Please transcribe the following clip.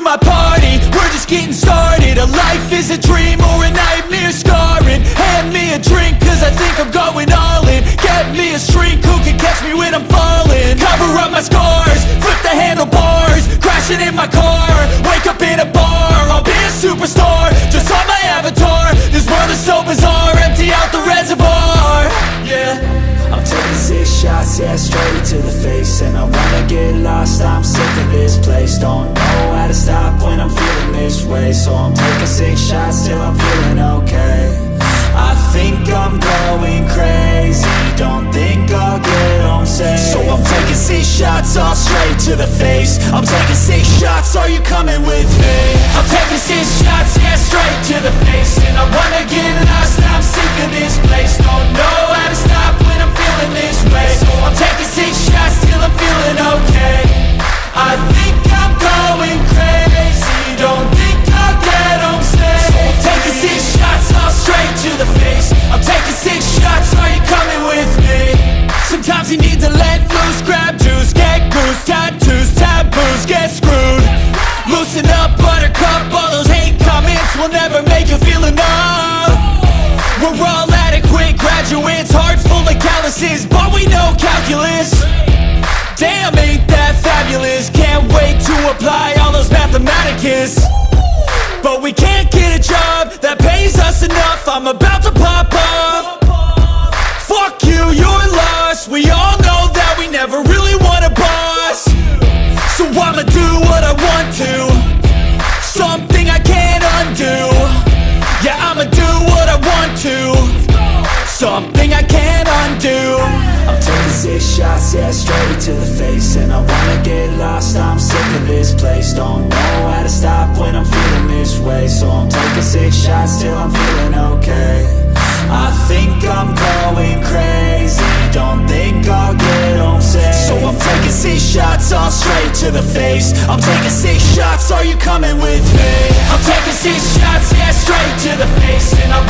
my party, we're just getting started. A life is a dream or a nightmare scarring. Hand me a drink cause I think I'm going all in. Get me a shrink who can catch me when I'm falling. Cover up my scars, flip the handlebars, crashing in my car, wake up in a bar. I'll be a superstar, just on my avatar. This world is so bizarre, empty out the reservoir. Yeah, I'm taking 6 shots, yeah, straight to the face. And I wanna get lost, I'm sick of this place. Don't know how to stop when I'm feeling this way. So I'm taking 6 shots till I'm feeling okay. I think I'm going crazy, don't think I'll get home safe. So I'm taking 6 shots, all straight to the face. I'm taking 6 shots, are you coming with me? I'm taking 6 shots, yeah, straight to the face. And I wanna get lost, I'm sick of this place. Don't know how to stop when I'm feeling this way. So I'm taking 6 shots till I'm feeling okay. I think I'm going crazy, don't think I'll get home safe. So I'm taking 6 shots, all straight to the face. I'm taking 6 shots, are you coming with me? Sometimes you need to let loose, grab juice, get goose, tattoos, taboos, get screwed. Loosen up, buttercup, all those hate comments will never make you feel enough. We're all adequate graduates, heart full of calluses, but we know calculus. Damn, ain't that fabulous? Can't wait to apply all those mathematicus. But we can't get a job that pays us enough. I'm about to pop off. Fuck you, you're lost. We all know that we never really want a boss. So I'ma do what I want to, something I can't undo. Yeah, I'ma do what I want to, something I can't undo. I'm taking 6 shots, yeah, straight to the face. And I wanna get lost, I'm sick of this place. Don't know how to stop when I'm feeling this way. So I'm taking 6 shots till I'm feeling okay. I think I'm going crazy, don't think I'll get home safe. So I'm taking 6 shots, all straight to the face. I'm taking 6 shots, are you coming with me? I'm taking 6 shots, yeah, straight to the face. And I